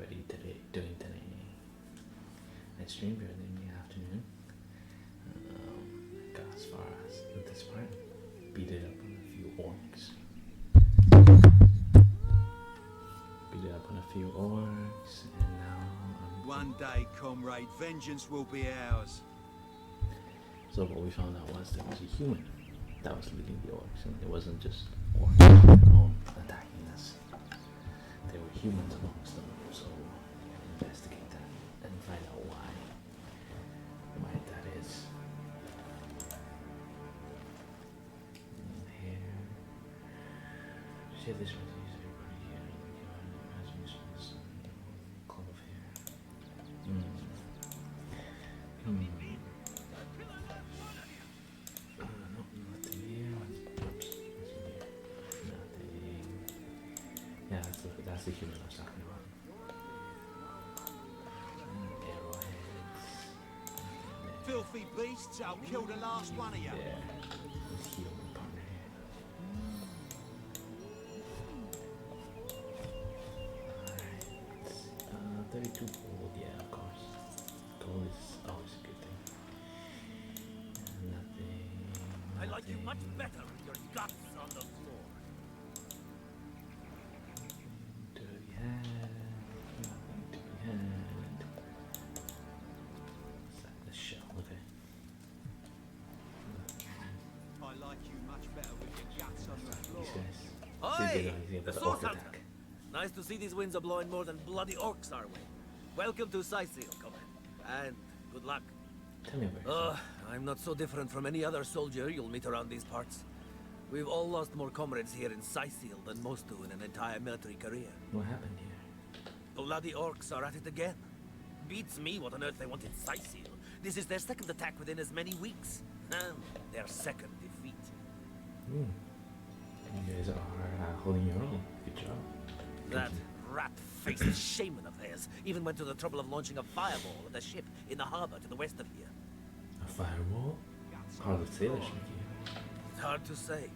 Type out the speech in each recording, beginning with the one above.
everybody doing today? I streamed early in the afternoon. Got as far as this part. Beat it up on a few orcs. And now one day, comrade, vengeance will be ours. So what we found out was there was a human that was leading the orcs, and it wasn't just orcs on their own attacking us. There were humans amongst them, so we'll investigate that and find out why that is. And here, share this with everybody here. Club of hair. Nothing here. Oops, nothing. Yeah, that's the human I was talking about. Arrowheads. Filthy beasts, I'll kill the last one of you. Yeah, let's heal the partner here. Alright. 32 gold, yeah, of course. Gold is always a good thing. Nothing. I like you much better with your guts on the floor. To be had. Nothing to be had. Is that the shell? Okay. I like you much better with your guts on the floor. These guys. Oi! The orc source hunter! attack. Nice to see these winds are blowing more than bloody orcs our way. Welcome to Cyseal, Command. And good luck. Tell me about yourself. I'm not so different from any other soldier you'll meet around these parts. We've all lost more comrades here in Cyseal than most do in an entire military career. What happened here? Bloody orcs are at it again. Beats me what on earth they want in Cyseal. This is their second attack within as many weeks. And their second defeat. You guys are holding your own. Good job. That rat-faced shaman of theirs even went to the trouble of launching a fireball at a ship in the harbor to the west of here. A firewall? How the sailors make you? It's hard to say.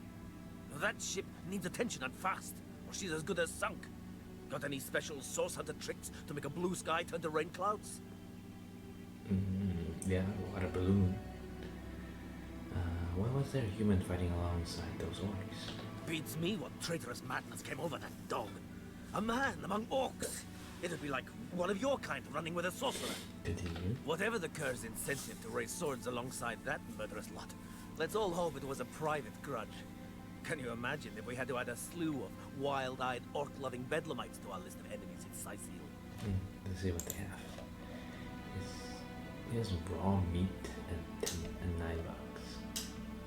That ship needs attention and fast, or she's as good as sunk. Got any special source hunter tricks to make a blue sky turn to rain clouds? Yeah, water balloon. Why was there a human fighting alongside those orcs? Beats me what traitorous madness came over that dog. A man among orcs. It'd be like one of your kind running with a sorcerer. Continue. Whatever the cur's incentive to raise swords alongside that murderous lot, let's all hope it was a private grudge. Can you imagine if we had to add a slew of wild-eyed, orc-loving bedlamites to our list of enemies in Cyseal? Let's see what they have. Here's raw meat and $9.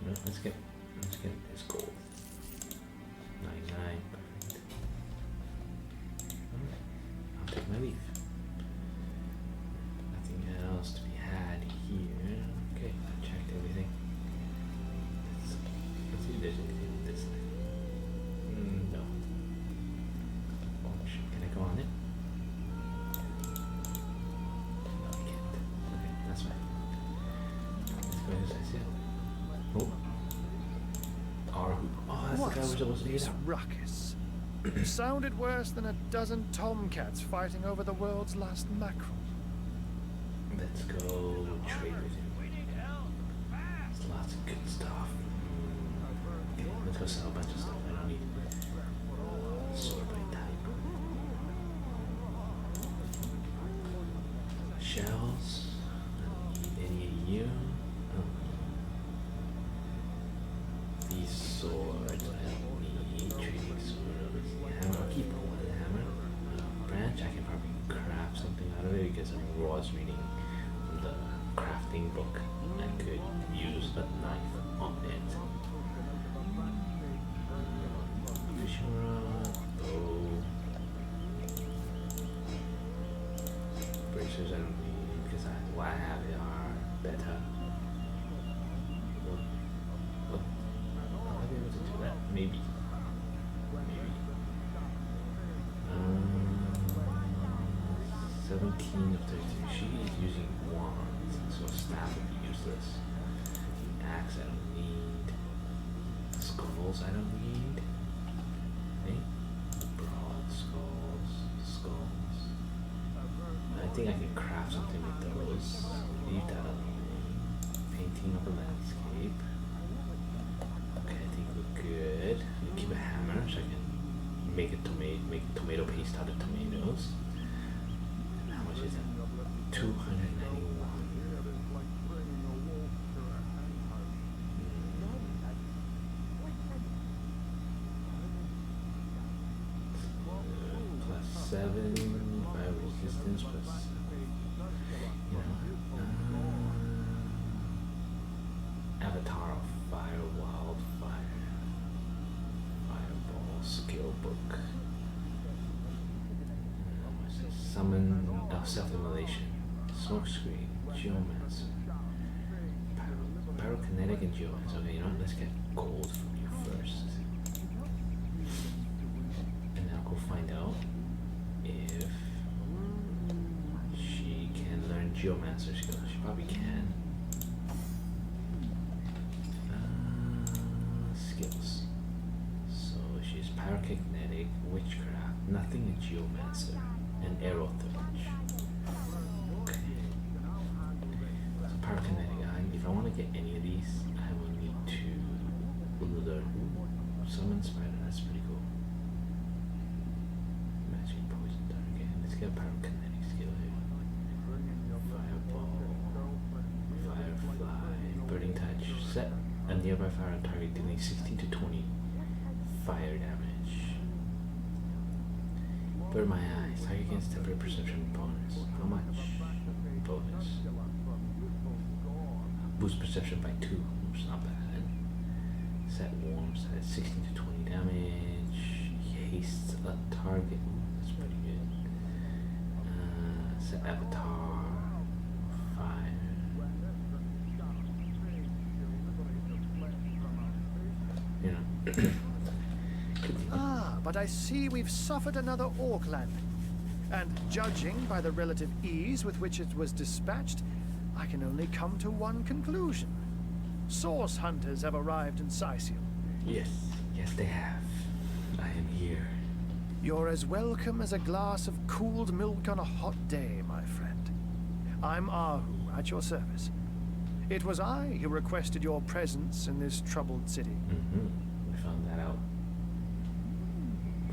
No, let's get this gold. 99. Perfect. Alright, I'll take my leave. Nothing else to be had here. Okay, I checked everything. Let's see if there's anything on this side. No. Oh, can I go on it? No, I can't. Okay, that's fine. Let's go to Cyseal. Oh. Oh, that's the guy we're supposed to be This at. ruckus sounded worse than a dozen tomcats fighting over the world's last mackerel. Let's go trade with him. There's lots of good stuff. Okay, let's go sell a bunch of stuff I don't need. Swordblade type. Shells. I don't need any of you. These swords, I don't need trading swords. Hammer, I'll keep one hammer. Branch, I can probably craft something out of it because I was reading the crafting book. I could use a knife on it. Fishing rod, bow. Bracers I don't need because what I have are better. I'll be able to do that, maybe. 17 of 32. She is using wands, so staff would be useless. Axe I don't need. Skulls I don't need. Hey? Broad skulls. think I can craft something with those. Leave that alone. Painting of the landscape. Okay, I think we're good. Keep a hammer so I can make tomato paste out of tomatoes. And how much is it? 291. Plus 7, 5 resistance plus, you know, Avatar of Fire, Wildfire, Fireball, Skill Book. Summon, Self-Immolation, Smokescreen, Geomancer, Pyrokinetic and Geomancer. Okay, you know what? Let's get gold from you first. And then I'll go find out if she can learn Geomancer skills. She probably can. Skills. So she's Pyrokinetic, Witchcraft, nothing in Geomancer, and Arrow Thorge. Okay. So Pyrokinetic, if I want to get any of these, I will need to learn Summon Spider. That's pretty cool. Magic Poison Target. Let's get a Pyrokinetic skill here. Fireball, Firefly, Burning Touch. Set a nearby fire on target dealing 16 to 20 fire damage. Burn my eyes. Target against temporary perception bonus. How much? Bonus. Boost perception by 2. Oops, not bad. Set warms at 16 to 20 damage. Haste a target. Ooh, that's pretty good. Set Avatar. 5. You know. But I see we've suffered another orc landing. And judging by the relative ease with which it was dispatched, I can only come to one conclusion. Source hunters have arrived in Cyseal. Yes, yes they have. I am here. You're as welcome as a glass of cooled milk on a hot day, my friend. I'm Ahu, at your service. It was I who requested your presence in this troubled city. We found that out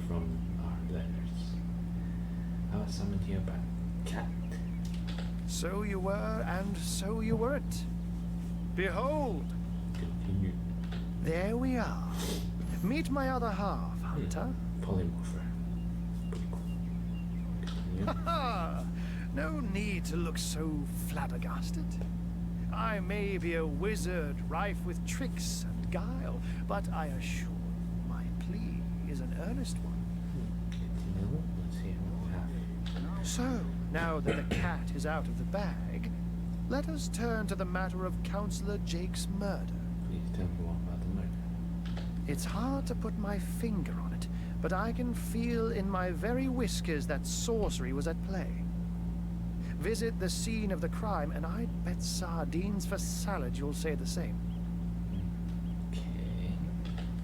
from our letters. I was summoned here by cat. So you were, and so you weren't. Behold! Continue. There we are. Meet my other half, Hunter. Polymorpher. Pretty cool. Continue. Ha! No need to look so flabbergasted. I may be a wizard rife with tricks and guile, but I assure you my plea is an earnest one. Continue. Let's see what we have. So, now that the cat is out of the bag, let us turn to the matter of Counselor Jake's murder. Please tell me more about the murder. It's hard to put my finger on it, but I can feel in my very whiskers that sorcery was at play. Visit the scene of the crime, and I'd bet sardines for salad you'll say the same. Okay.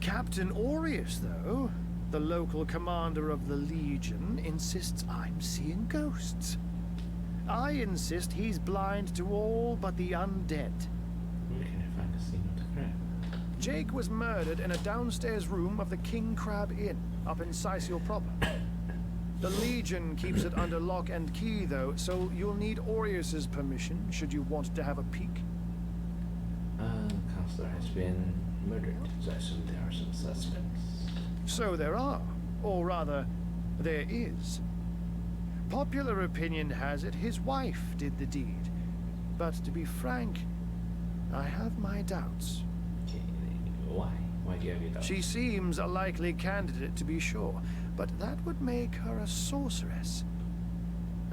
Captain Aureus, though, the local commander of the Legion, insists I'm seeing ghosts. I insist he's blind to all but the undead. Where can I find the scene of the crime? Jake was murdered in a downstairs room of the King Crab Inn, up in Cyseal proper. The Legion keeps it under lock and key, though, so you'll need Aureus's permission should you want to have a peek. The counselor has been murdered, so I assume there are some suspects. So there are, or rather, there is. Popular opinion has it his wife did the deed, but to be frank, I have my doubts. Okay, why? Why do you have your doubts? She seems a likely candidate, to be sure, but that would make her a sorceress.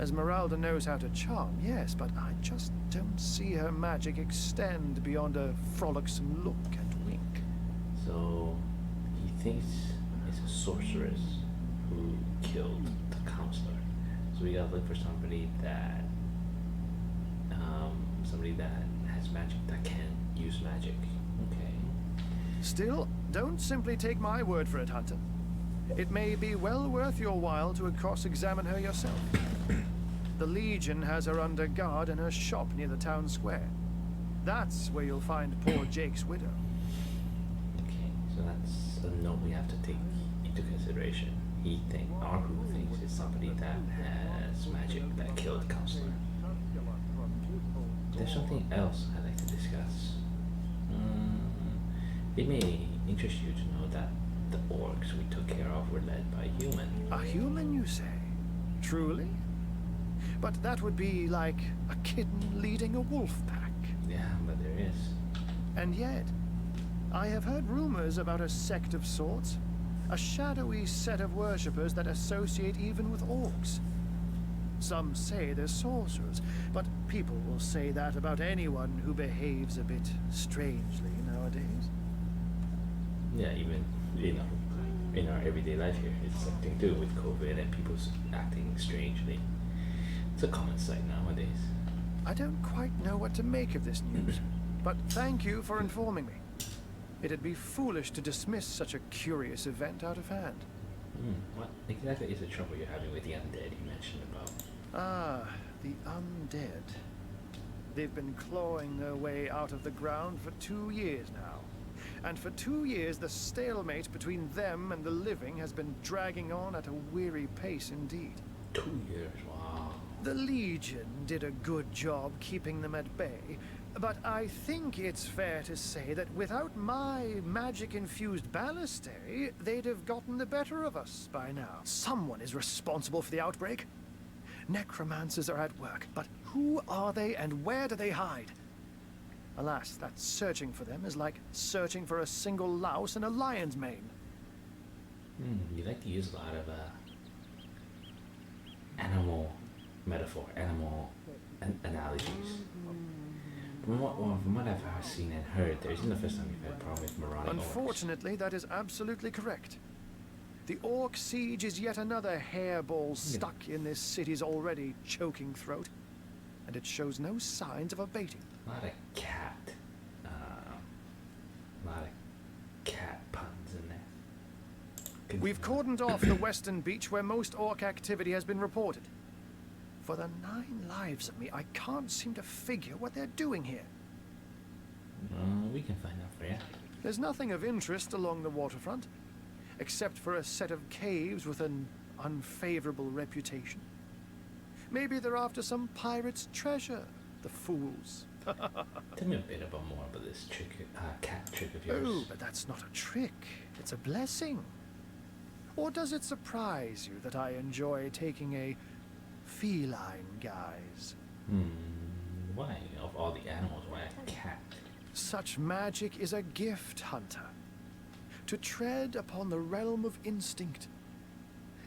Esmeralda knows how to charm, yes, but I just don't see her magic extend beyond a frolicsome look and wink. So, he thinks it's a sorceress who killed the counselor. So we gotta look for somebody that has magic, that can use magic. Okay. Still, don't simply take my word for it, Hunter. It may be well worth your while to cross-examine her yourself. The Legion has her under guard in her shop near the town square. That's where you'll find poor Jake's widow. Okay, so that's a note we have to take into consideration. He thinks, or who thinks, is somebody that has magic that killed the counselor. There's something else I'd like to discuss. It may interest you to know that the orcs we took care of were led by a human. A human, you say? Truly? But that would be like a kitten leading a wolf pack. Yeah, but there is. And yet, I have heard rumors about a sect of sorts. A shadowy set of worshippers that associate even with orcs. Some say they're sorcerers, but people will say that about anyone who behaves a bit strangely nowadays. Yeah, even, in our everyday life here, it's something to do with COVID and people acting strangely. It's a common sight nowadays. I don't quite know what to make of this news, but thank you for informing me. It'd be foolish to dismiss such a curious event out of hand. What exactly is the trouble you're having with the undead you mentioned about? Ah, the undead. They've been clawing their way out of the ground for 2 years now. And for 2 years, the stalemate between them and the living has been dragging on at a weary pace indeed. 2 years, wow. The Legion did a good job keeping them at bay, but I think it's fair to say that without my magic-infused ballistae, they'd have gotten the better of us by now. Someone is responsible for the outbreak. Necromancers are at work, but who are they and where do they hide? Alas, that searching for them is like searching for a single louse in a lion's mane. You like to use a lot of animal metaphor, animal analogies. From what I've seen and heard, there isn't the first time you've had a problem with marauding orcs. Unfortunately, that is absolutely correct. The orc siege is yet another hairball stuck in this city's already choking throat, and it shows no signs of abating. A lot of cat puns in there. We've cordoned off the western beach where most orc activity has been reported. For the 9 lives of me, I can't seem to figure what they're doing here. We can find out for you. There's nothing of interest along the waterfront, except for a set of caves with an unfavorable reputation. Maybe they're after some pirate's treasure, the fools. Tell me a bit more about this cat trick of yours. Oh, but that's not a trick. It's a blessing. Or does it surprise you that I enjoy taking a feline guise? Why? Of all the animals, why a cat? Such magic is a gift, Hunter. To tread upon the realm of instinct.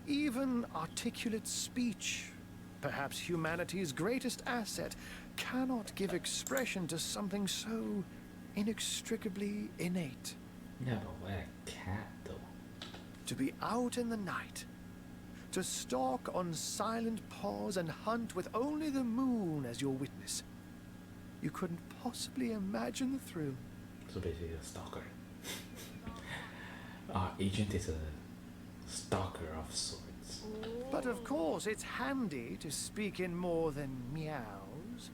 Even articulate speech, perhaps humanity's greatest asset, cannot give expression to something so inextricably innate. Yeah, but why a cat, though? To be out in the night, to stalk on silent paws and hunt with only the moon as your witness. You couldn't possibly imagine the thrill. So basically a stalker. Our agent is a stalker of sorts. But of course, it's handy to speak in more than meows.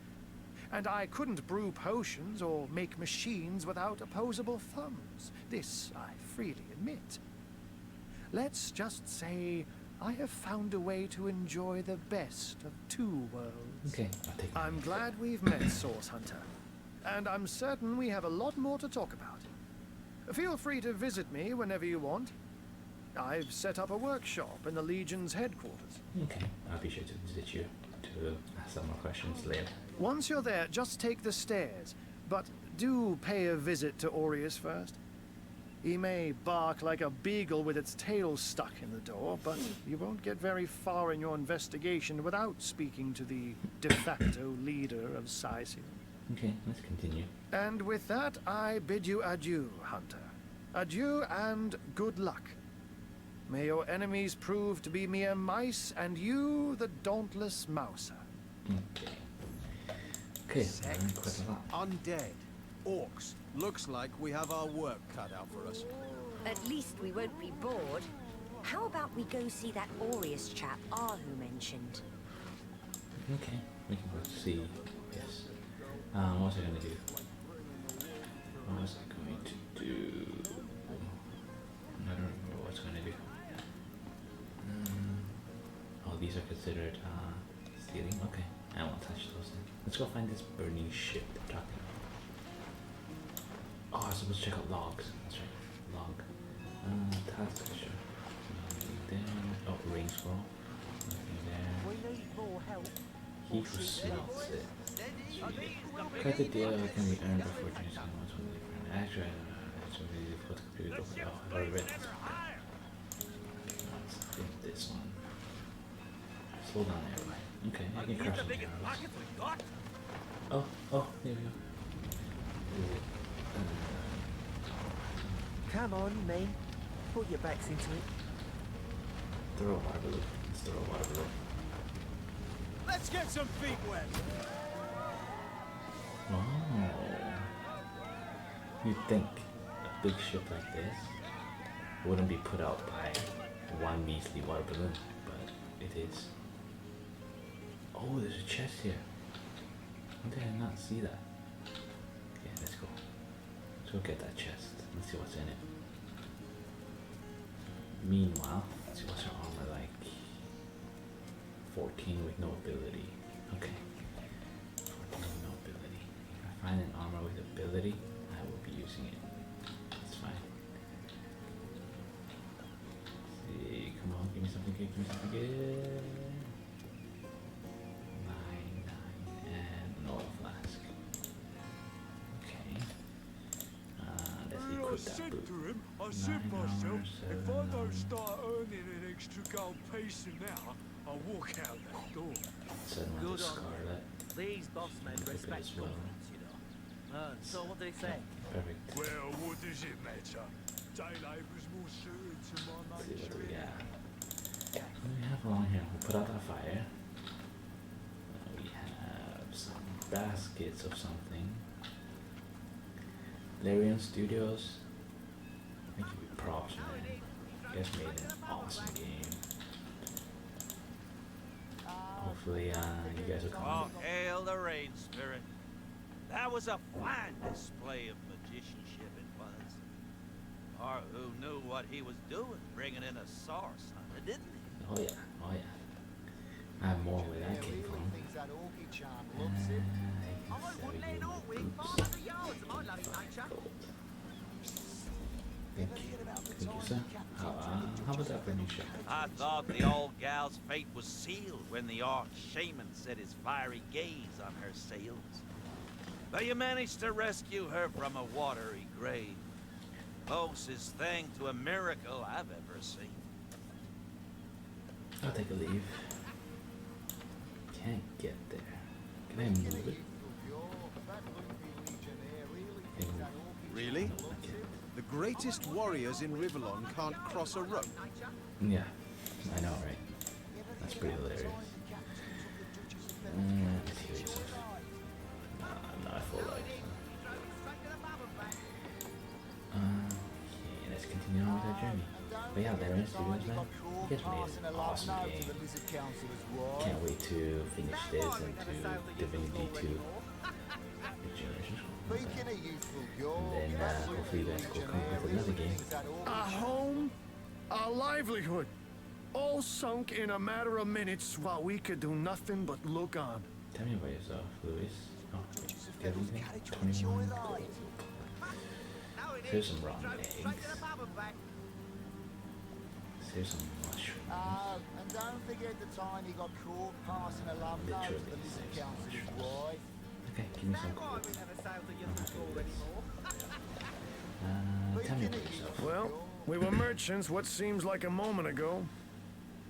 And I couldn't brew potions or make machines without opposable thumbs. This I freely admit. Let's just say I have found a way to enjoy the best of 2 worlds. Okay, I'll take that. I'm glad we've met, Source Hunter. And I'm certain we have a lot more to talk about. Feel free to visit me whenever you want. I've set up a workshop in the Legion's headquarters. Okay, I'll be sure to visit you to ask some more questions later. Once you're there, just take the stairs. But do pay a visit to Aureus first. He may bark like a beagle with its tail stuck in the door, but you won't get very far in your investigation without speaking to the de facto leader of Cyseal. Okay, let's continue. And with that, I bid you adieu, Hunter. Adieu and good luck. May your enemies prove to be mere mice, and you the dauntless mouser. Okay. Okay, I learned quite a lot. Undead. Orcs. Looks like we have our work cut out for us. At least we won't be bored. How about we go see that Aureus chap Ahu mentioned? Okay, we can go see. Yes. What was I gonna do? What was I going to do? I don't remember what I was gonna do. Oh, these are considered stealing. Okay, I won't touch those then. Let's go find this burning ship they're talking about. Oh, I was supposed to check out logs. That's right, log. Task sure. Nothing there. Oh, ring scroll. Nothing there. He who smells it. Cut the deal can be earned before doing something once when they find it. Actually, it's really difficult to compute it. Oh, I've already read this. Let's get this one. Slow down everybody. Okay, I can crush some arrows. Oh, there we go. Come on, men. Put your backs into it. Throw a water balloon. Let's throw a water balloon. Let's get some feet wet. Oh. You'd think a big ship like this wouldn't be put out by one measly water balloon, but it is. Oh, there's a chest here. How did I not see that? Okay, let's go. Let's go get that chest. Let's see what's in it. Meanwhile, let's see what's her armor like. 14 with no ability. Okay. 14 with no ability. If I find an armor with ability, I will be using it. That's fine. Let's see, come on, give me something good, give me something good. 9, and an oil flask. Okay. Let's equip that boot. I said 9 armor, myself, 7 if I don't armor. start earning an extra gold piece an hour, I'll walk out that door. 7 Good with the on Scarlet. These boss men Equip it respect as well. governments, you know. So what do they say? Perfect. Well, what does it matter? Day labour's more suited to my Let's see what do we nature. got. What do we have along here? We'll put out our fire. We have some baskets of something. Larian Studios. I give you props, man. You guys made an awesome game. Hopefully, you guys will come. Oh, hail the rain spirit. That was a fine display of magicianship it was. Or who knew what he was doing, bringing in a source hunter, didn't he? Oh yeah, oh yeah. I have more where that came from. Thank you, sir. How about that for me, ship? I thought the old gal's fate was sealed when the arch shaman set his fiery gaze on her sails. But you managed to rescue her from a watery grave. Closest thing to a miracle I've ever seen. I'll take a leave. Can't get there. Can I move it? Really? I can't. The greatest warriors in Rivellon can't cross a rope. Yeah, I know, right? That's pretty hilarious. Let's heal yourself. Nah, I feel like. Okay, let's continue on with our journey. But yeah, Larian Studios, man. You guys made an awesome game. Can't wait to finish this and to Divinity 2. And then hopefully you guys will come up with another game. A home, a livelihood, all sunk in a matter of minutes while we could do nothing but look on. Tell me about yourself, Luis. Oh, wait, get anything? 21 gold. Here's some raw eggs. Here's some mushrooms. And don't forget the time he got caught passing a lump note to the Lizard Council's boy. Okay, give me some gold. Tell me about yourself. Well, we were merchants what seems like a moment ago.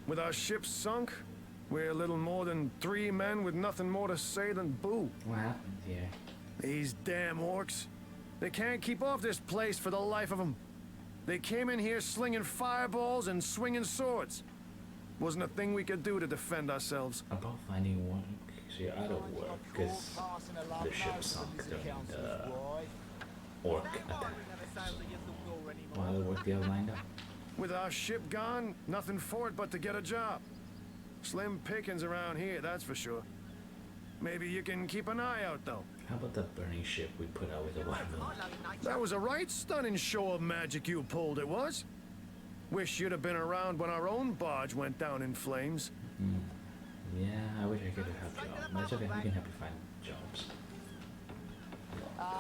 With our ship sunk, we're little more than 3 men with nothing more to say than boo. What happened here? These damn orcs. They can't keep off this place for the life of them. They came in here slinging fireballs and swinging swords. Wasn't a thing we could do to defend ourselves. About finding work. So you're out of work because the ship sunk during the orc attack. So, what other work do you have lined up? With our ship gone, nothing for it but to get a job. Slim pickings around here, that's for sure. Maybe you can keep an eye out, though. How about that burning ship we put out with the watermelon? That was a right stunning show of magic you pulled, it was. Wish you'd have been around when our own barge went down in flames. Yeah, I wish I could have helped you out. But it's okay, we can help you find jobs.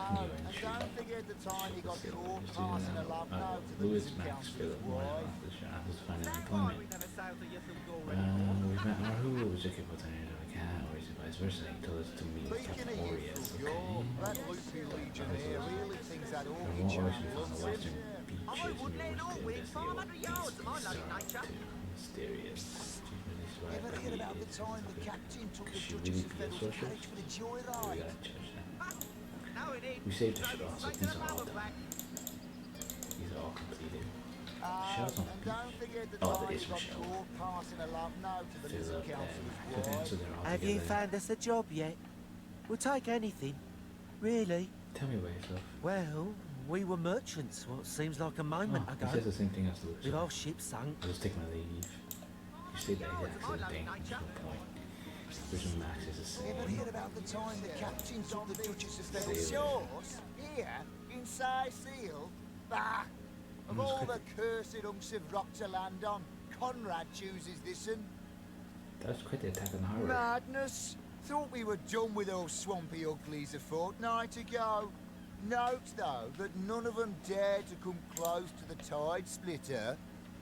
New And entry. don't forget the time he got Let's see, caught let's do passing that. a love note to the Louis Lizard Max Council's Philip Moyle wife. off the shop. Let's find an Is that why employment. we never sailed to Ythel anymore? We've met Arhu, was looking for Tanner on a cat, or is it vice versa? He told us to meet Speaking Captain of Orius, youthful, okay? that loopy legionnaire really thinks that There orchid won't charm always be found loves the him. western beaches I wouldn't and let you all were win still 500 yards of my lovely nature. mysterious. Ever hear about the time the captain took the She Duchess really of feels Federal's social? carriage for the We joyride? gotta judge that. No, it ain't. We saved the ship Drove it off, so straight to these the are all barrel done. back. These are all completed. And Shells on the don't beach. forget the Oh, time there he is got Michelle. caught passing a love note to the Fill Lizard up there. Council's Okay, wife. so they're all Have you together. found us a job yet? We'll take anything. Really? Tell me about yourself. Well, we were merchants what seems like a moment Oh, he ago. says the same thing as Louis. With our ship sunk. I'll just take my leave. You say that exact same thing. There's no point. Version Max is the Ever same. hear about the time the captain took the Duchess of Federal's Cyseal. shores? Here, in Cyseal? Bah! Of all the cursed hunks of rock to land on, Conrad chooses this one. That was quite the attack on the harbor. Madness! Thought we were done with those swampy uglies a fortnight ago. Note, though, that none of them dared to come close to the tide splitter.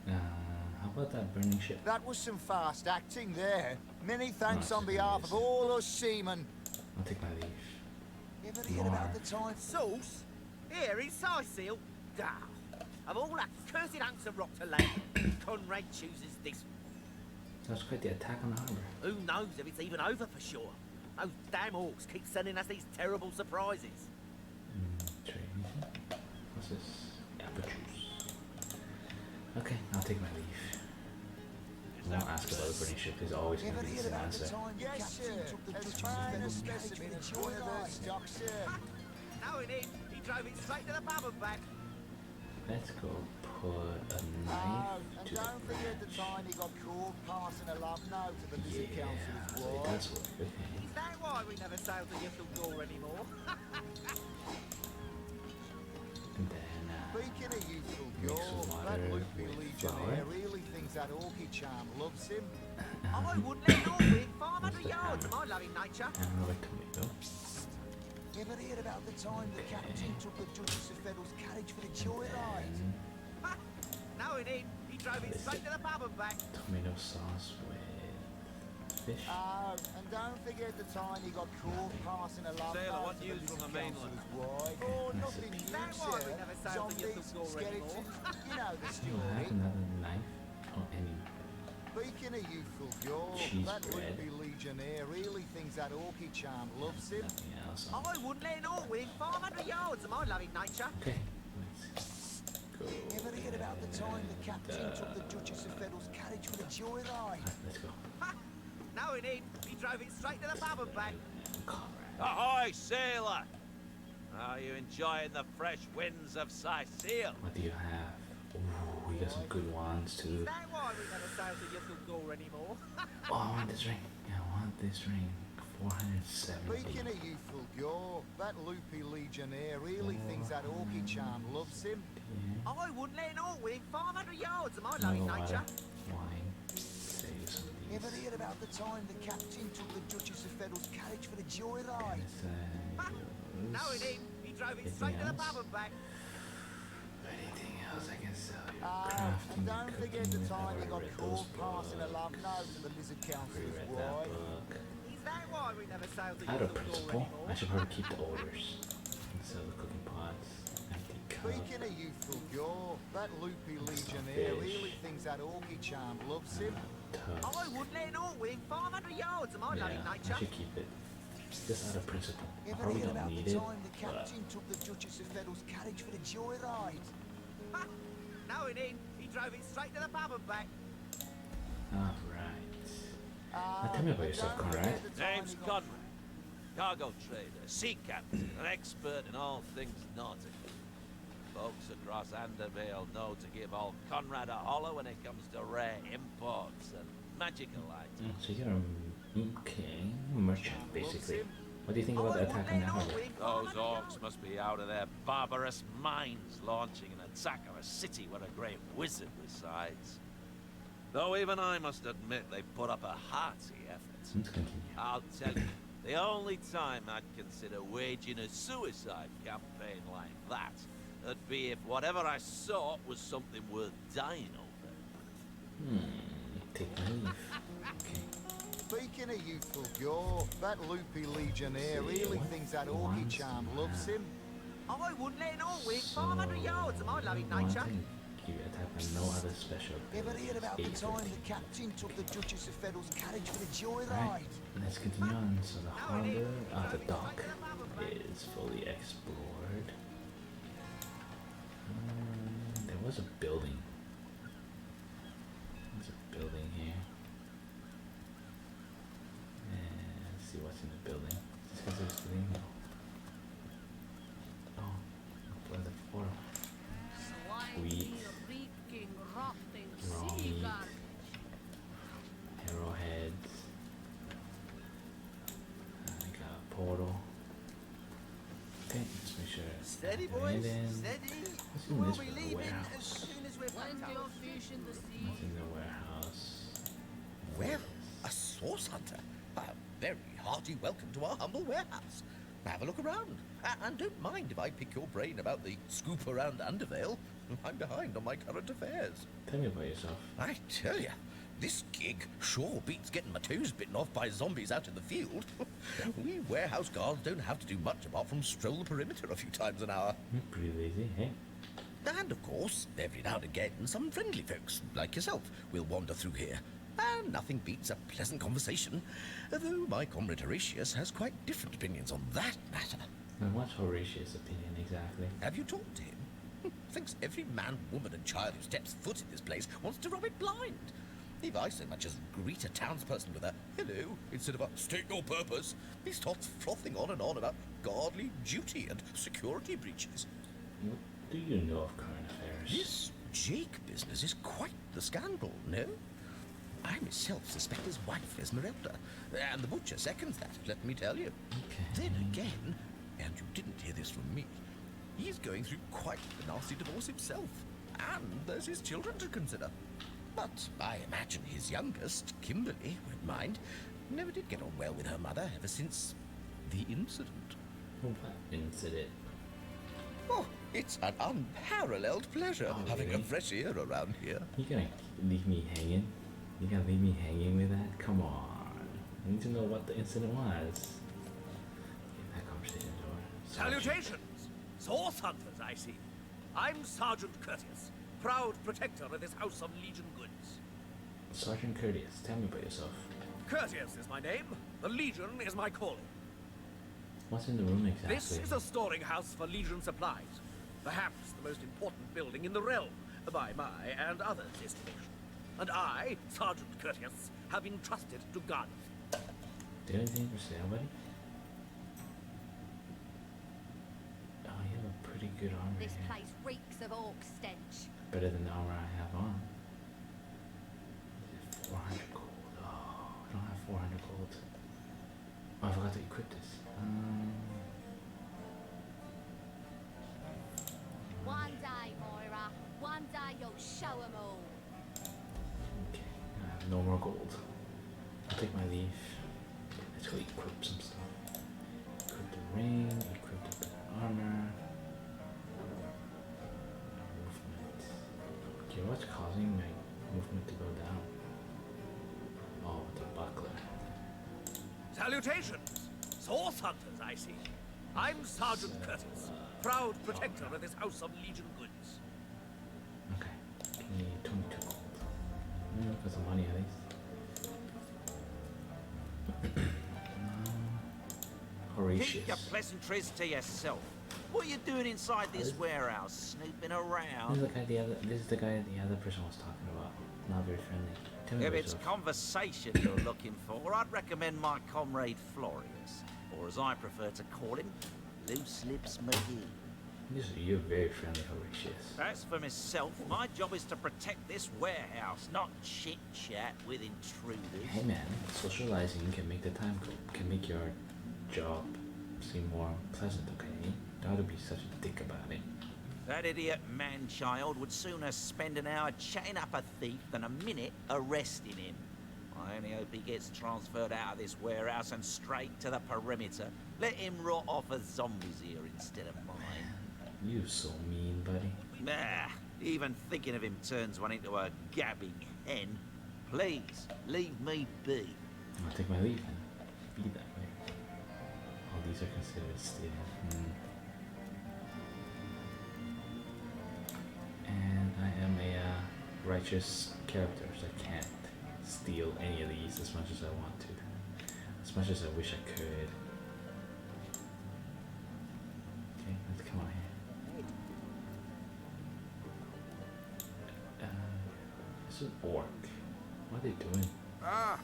How about that burning ship? That was some fast acting there. Many thanks Nice, on behalf of yes. all us seamen. I'll take my leave. Ever hear about the time? Sauce? Here in Cyseal? Duh. Of all that cursed hunks of rock to land, Conrad chooses this. That was quite the attack on the harbor. Who knows if it's even over for sure? Those damn orcs keep sending us these terrible surprises. Trade anything? What's this? Apple juice. Okay, I'll take my leave. I won't ask about the burning ship. There's always going to Ever be hear this about the answer. time the Yes, captain sir. took the As Duchess of fine a Federal's specimen carriage as for one the of their joyride? stock, sir. No, it ain't. He drove it straight to the pub and back. Let's go put a Oh, knife and to the don't forget the branch. time he got caught passing a love note to the Lizard Yeah, Council's so it wife. does work. Okay. Is that why we never sailed to Ythel anymore? And then, Speaking of youthful Mix gore, some that water loopy with legionnaire flour. really thinks that orchid charm loves him. I wouldn't let all win 500 yards, my loving nature. and another tomato. Ever hear about the time the captain took the Duchess of Federal's carriage for the joyride? And No, it ain't. He drove it straight to the pub and back. tomato sauce with fish. Oh, and don't forget the time he got caught passing a love Sailor, note what to the news Lizard from the mainland? Council's wife. Oh, nothing new, Is that why we sir. never sailed to Zombies, Ythel anymore? skeletons, you know the Do I have story. another knife? Or any? Speaking of youthful gore, Cheese that bread. loopy legionnaire really thinks that orchid charm loves him. Nothing else. I wouldn't let all win 500 yards, my loving nature. Okay, let's go. Ever hear about the time the captain and, took the Duchess of Federal's carriage for the joyride? Let's go. No, it ain't. He drove it straight to the pub and back. Conrad. Ahoy, sailor! Are you enjoying the fresh winds of Cyseal? What do you have? Ooh, we got some good ones Is too. that why we never sailed to Ythel anymore? Oh, I want this ring. Yeah, I want this ring. 470. Speaking of youthful gore, that loopy legionnaire really thinks that orchid charm loves him. Yeah. I wouldn't let all win 500 yards, my Another loving water. nature. Wine. Save some of these. Ever hear about the time the captain took the Duchess of Federal's carriage for the joyride? No, it ain't. He drove it Anything straight to the else? pub and back. Anything else I can sell you? And Crafting, don't forget the cooking, time he I've got read caught those passing a books. love note to the Lizard Council's Reread that wife. book. Is that why we never sailed to Out of Ythel principle, anymore? I should probably keep the odors. And sell the cooking pots, empty cup. Speaking of youthful gore, that loopy legionnaire really thinks that orchid charm loves him. Tubs. I wouldn't let all win 500 yards, my loving Yeah, I nature. should keep it. Just out of principle. I Ever probably hear don't about need the it, time the but captain took the Duchess of Federal's carriage for the joyride? No, it ain't. He drove it straight to the pub and back. alright. Now tell me about yourself, Conrad. Name's Conrad. Cargo trader, sea captain, an expert in all things nautic. Folks across Andervale know to give old Conrad a holler when it comes to rare imports and magical items. So you're a Okay, merchant basically. What do you think about the attack on the harbor? Those orcs must be out of their barbarous minds, launching an attack on a city where a great wizard resides. Though even I must admit they put up a hearty effort. Let's continue. I'll tell you, the only time I'd consider waging a suicide campaign like that would be if whatever I sought was something worth dying over. Take my leave. Okay. Speaking of youthful gore, that loopy legionnaire really thinks that orky charm loves him. I wouldn't let it all win So, 500 yards of my loving one nature. thing, you attack with no other special. Ever hear about the abilities. time the captain took the Duchess of Feddle's carriage for the joyride? Right, let's continue on. So the harbor, the dock is fully explored. There was a building. There's a building here. Let's see what's in the building. Just because there's the no. Oh, where's the portal? Wheat. Raw meat. Arrowheads. I got a portal. Okay, let's make sure. Steady, nothing boys, in. steady. What's in We'll this be leaving warehouse? as soon as we're packed up. What's in the warehouse? Well, a source hunter. A very hearty welcome to our humble warehouse. Have a look around. And don't mind if I pick your brain about the scoop around Undervale. I'm behind on my current affairs. Tell me about yourself. I tell ya, this gig sure beats getting my toes bitten off by zombies out in the field. We warehouse guards don't have to do much apart from stroll the perimeter a few times an hour. Pretty lazy, hey? And of course, every now and again, some friendly folks, like yourself, will wander through here. And nothing beats a pleasant conversation, though my comrade Horatius has quite different opinions on that matter. And what's Horatius' opinion exactly? Have you talked to him? Thinks every man, woman, and child who steps foot in this place wants to rob it blind. If I so much as greet a townsperson with a hello instead of a state your purpose, he starts frothing on and on about godly duty and security breaches. What do you know of current affairs? This Jake business is quite the scandal, no? I myself suspect his wife, Esmeralda, and the butcher seconds that, let me tell you. Okay. Then again, and you didn't hear this from me, he's going through quite a nasty divorce himself, and there's his children to consider. But I imagine his youngest, Kimberly, won't mind. Never did get on well with her mother ever since the incident. What incident? Oh, it's an unparalleled pleasure Oh, having really? a fresh ear around here. You gonna leave me hanging? You gonna leave me hanging with that? Come on. I need to know what the incident was. Get that conversation over. Salutations! Source hunters, I see. I'm Sergeant Curtius, proud protector of this house of Legion goods. Sergeant Curtius, tell me about yourself. Curtius is my name. The Legion is my calling. What's in the room exactly? This is a storing house for Legion supplies. Perhaps the most important building in the realm, by my and others' estimation. And I, Sergeant Curtius, have been trusted to guard it. Do you have anything for sale, buddy? Oh, you have a pretty good armor This here. place reeks of orc stench. Better than the armor I have on. 400 gold. Oh, I don't have 400 gold. Oh, I forgot to equip this. One day, Moira. One day you'll show 'em all. Okay, I have no more gold. I'll take my leave. Let's go equip some stuff. Equip the ring, equip the armor. Movement. Okay, what's causing my movement to go down? Oh, the buckler. Salutations! Source hunters, I see. I'm Sergeant Curtius, proud protector of this house of Legion goods. Okay, give me 22 gold. For some money at least. Horatius. Keep your pleasantries to yourself. What are you doing inside this warehouse? Snooping around? This is the guy the other person was talking about. Not very friendly. Tell me If about it's yourself. conversation you're looking for, I'd recommend my comrade Florius, or as I prefer to call him, Loose Lips McGee. You're very friendly, Horatius. As for myself, my job is to protect this warehouse, not chit-chat with intruders. Hey man, socializing can make the time go, can make your job seem more pleasant, okay? Don't have to be such a dick about it. That idiot man-child would sooner spend an hour chatting up a thief than a minute arresting him. I only hope he gets transferred out of this warehouse and straight to the perimeter. Let him rot off as zombies here instead of mine. You so mean, buddy. Nah, even thinking of him turns one into a gabbing hen. Please, leave me be. I'll take my leave then. Be that way. All these are considered stealing. And I am a righteous character, so I can't steal any of these as much as I want to. As much as I wish I could. Okay, let's come on here. It's an orc. What are they doing? Ah,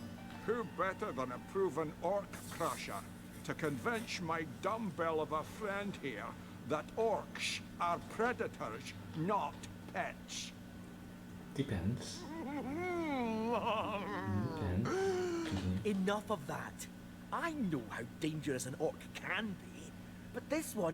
who better than a proven orc crusher to convince my dumbbell of a friend here that orcs are predators, not pets? Depends. Depends. Enough of that. I know how dangerous an orc can be, but this one